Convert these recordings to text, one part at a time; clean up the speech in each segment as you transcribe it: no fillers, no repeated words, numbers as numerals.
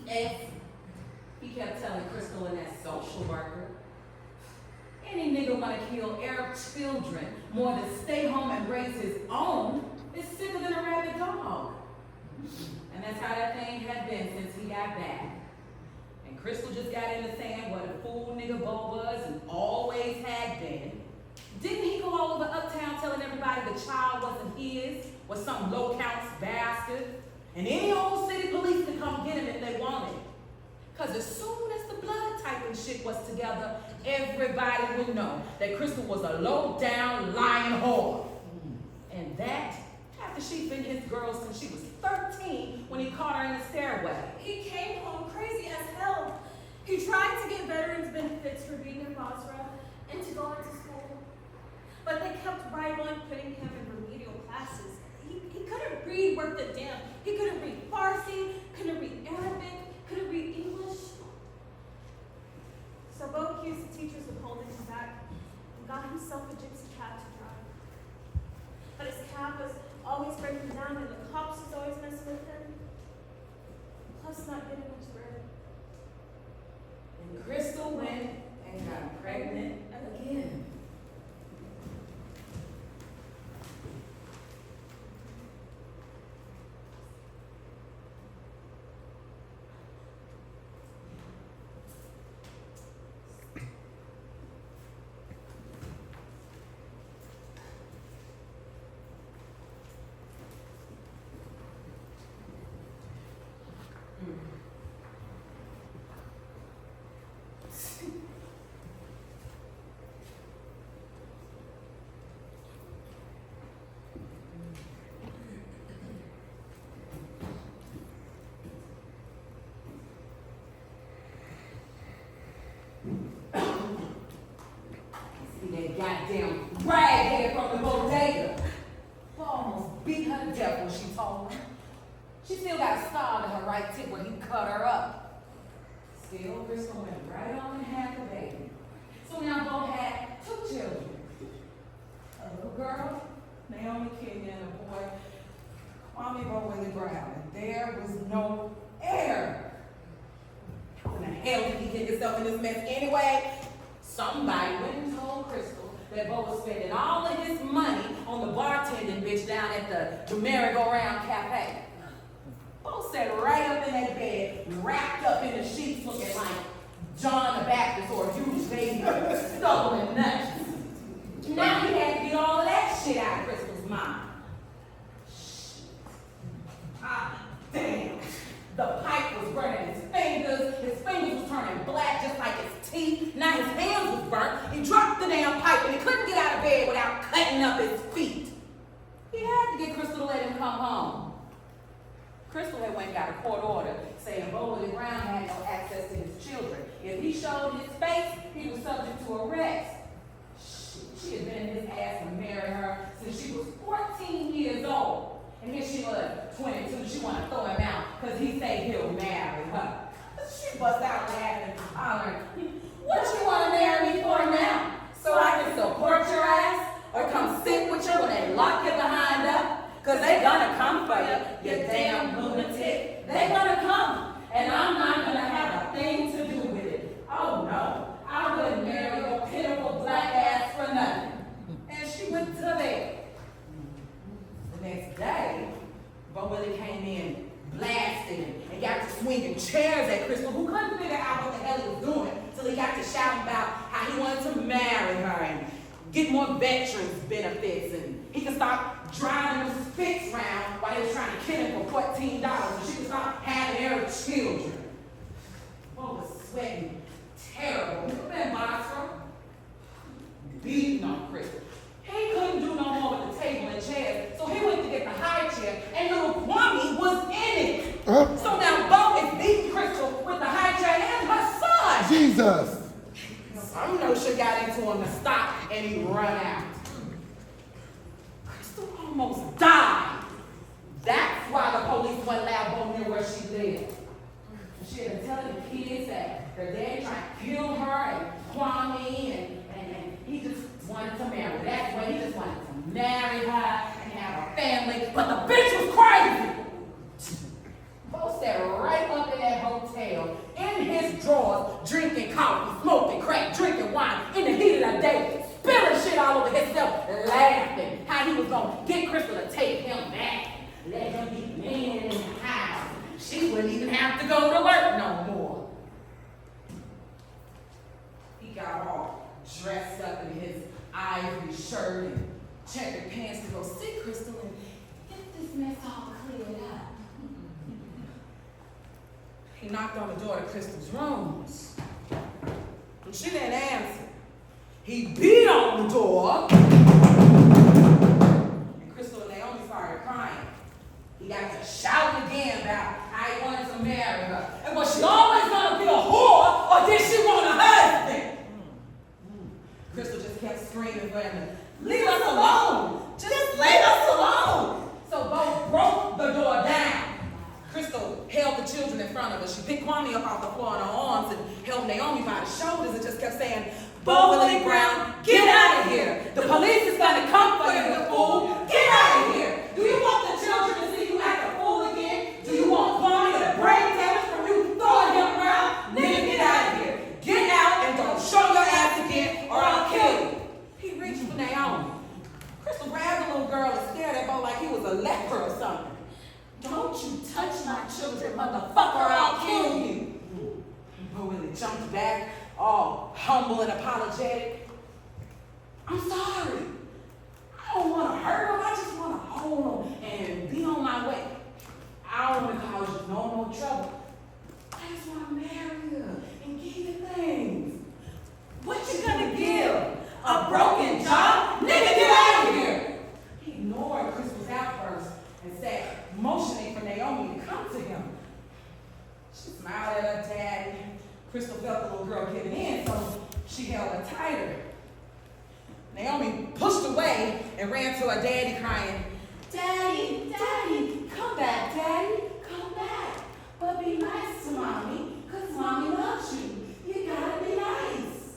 BS. He kept telling Crystal and that social worker, any nigga wanna kill Arab children more than stay home and raise his own is sicker than a rabid dog. And that's how that thing had been since he got back. And Crystal just got into saying what a fool nigga Bo was and always had been. Didn't he go all over uptown telling everybody the child wasn't his, was some low-counts bastard? And any old city police could come get him if they wanted. Because as soon as the blood type and shit was together, everybody would know that Crystal was a low-down lying whore. And that after she'd been his girl since she was 13 when he caught her in the stairway. He came home crazy as hell. He tried to get veterans benefits for being in Basra and to go into school. But they kept rivaling putting him in remedial classes. He couldn't read worth a damn. He couldn't read Farsi, couldn't read Arabic, couldn't read English. So Bo accused the teachers of holding him back and got himself a gypsy cab to drive. But his cab was always breaking down and the cops was always messing with him. Plus not getting much bread. And Crystal went and got pregnant again. That goddamn raghead from the bodega. Bo almost beat her to death when she told him. She still got a scar on her right tip where he cut her up. Still, Crystal went right on and had the baby. So now Bo had 2 children. A little girl, Naomi Kenya, and a boy, Kwame Bo Willie Brown. And there was no heir. How in the hell did he get himself in this mess anyway? Somebody went and told Crystal that Bo was spending all of his money on the bartending bitch down at the Merry-Go-Round Cafe. Bo sat right up in that bed, wrapped up in the sheets, looking like John the Baptist or a huge baby, stolen nuts. Now he had to get all of that shit out of Crystal's mind. Shit. Ah, damn. The pipe was burning his fingers was turning black just like his teeth. Now his hands was burnt. He dropped the damn pipe and he couldn't get out of bed without cutting up his feet. He had to get Crystal to let him come home. Crystal had went and got a court order saying Bo Willie Brown had no access to his children. If he showed his face, he was subject to arrest. She had been in his ass to marry her since she was 14 years old. And here she was, 22, she wanted to throw him out because he said he'll marry her. She bust out laughing, hollering, what you want to marry me for now? So I can support your ass? Or come sit with you when they lock you behind up? Because they gonna come for you, you damn lunatic. They gonna come, and I'm not gonna have a thing to do with it. Oh no, I wouldn't marry your pitiful black ass for nothing. And she went to the bed. The next day, Bo Willie came in blasting and got to swinging chairs at Crystal, who couldn't figure out what the hell he was doing, till he got to shouting about how he wanted to marry her and get more veterans benefits, and he could stop driving them spits round while they was trying to kill him for $14, and she could stop having Arab children. Bo was sweating terrible. Look at that monster. Beating on Crystal. He couldn't do no more with the table and chairs, so he went to get the high chair, and little Kwame was in it. So now Bo is beating Crystal with the high chair and her son. Jesus. Some notion got into him to stop, and he run out. Crystal almost died. That's why the police wouldn't allow Bo near where she lived. She had been telling the kids that her dad tried to kill her and Kwame, and he just wanted to marry her. That's why he just wanted to marry her and have a family. But the bitch was crazy. Bo sat right up in that hotel Crystal drinking coffee, smoking crack, drinking wine in the heat of the day, spilling shit all over himself, laughing how he was gonna get Crystal to take him back, let him be man in the house. She wouldn't even have to go to work no more. He got all dressed up in his ivory shirt and checkered pants to go see Crystal and get this mess all cleared up. He knocked on the door to Crystal's rooms. And she didn't answer. He beat on the door. And Crystal and Naomi started crying. He got to shouting again about how he wanted to marry her. And was she always gonna be a whore, or did she want a husband? Crystal just kept screaming for him to leave us alone. Just leave us alone. So both broke the door down. Crystal held the children in front of her. She picked Kwame up off the floor in her arms and held Naomi by the shoulders and just kept saying, Bo Willie Brown, get out of here. The police is going to come for you, fool. Get out of here. Do you want the children to see you act a fool again? Do you want Kwame to brain damage from you throwing him around? Nigga, get out of here. Get out and don't show your ass again or I'll kill you. He reached for Naomi. Crystal grabbed the little girl and stared at Bo like he was a leper or something. Don't you touch my children, motherfucker, or I'll kill you. Bo Willie jumped back, all humble and apologetic. I'm sorry. I don't want to hurt him. I just want to hold him and be on my way. I don't want to cause you no more trouble. I just want to marry you and give you things. What you gonna give? A broken jaw? Nigga, get out of here. He ignored Crystal's outburst and sat motioning for Naomi to come to him. She smiled at her daddy. Crystal felt the little girl giving in, so she held her tighter. Naomi pushed away and ran to her daddy crying, Daddy, Daddy, come back, Daddy, come back. But be nice to Mommy, because Mommy loves you. You gotta be nice.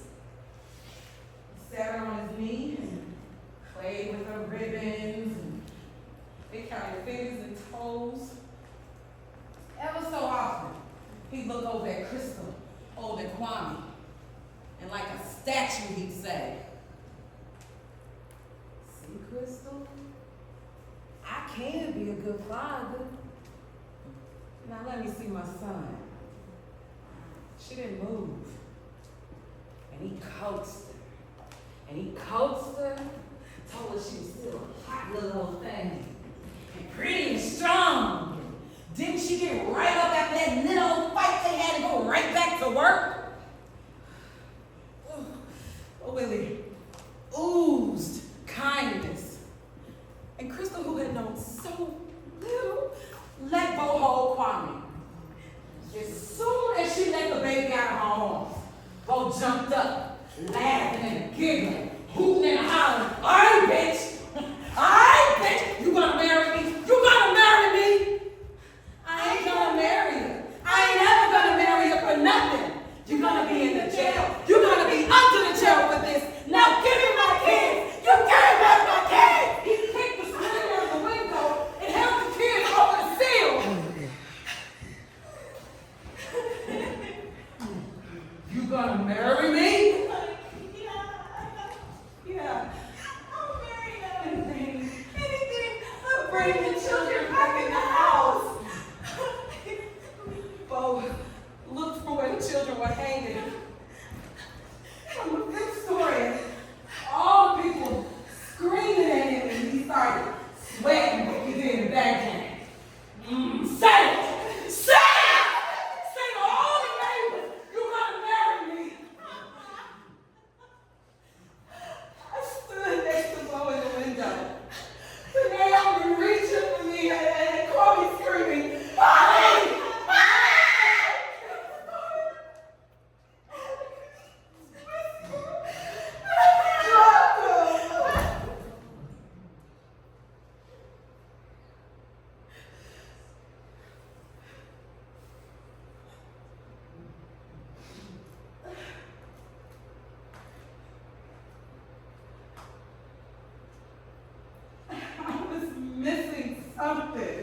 He sat her on his knee and played with her ribbons and they counted fingers and toes. Ever so often, he'd look over at Crystal, holding Kwame, and like a statue, he'd say, See, Crystal, I can be a good father. Now let me see my son. She didn't move. And he coaxed her. And he coaxed her, told her she was still a hot little old thing. And pretty and strong. Didn't she get right up after that little fight they had to go right back to work? Oh, Willie oozed kindness. And Crystal, who had known so little, let Bo hold Kwame. As soon as she let the baby out of her arms, Bo jumped up, laughing and giggling, hooting and hollering, all right, bitch. All right, bitch. You gonna marry me? You gonna marry me? I ain't gonna marry you. I ain't ever gonna marry you for nothing. You're gonna be in the jail. You're gonna be under the jail for this. Now give me my kids. You gave back my kids. He kicked the screen out the window and held the kids over the sill. You gonna marry me? Yeah. I'll marry them. Anything but bring the children back in the house. Bo looked for where the children were hanging. From the fifth story, all the people screaming at him, and he started sweating like he did in Baghdad. Say it! Say it! Say to all the neighbors, you're gonna marry me. I stood next to Bo in the window. And Naomi reached up for me and called me screaming, Mommy! I was missing something.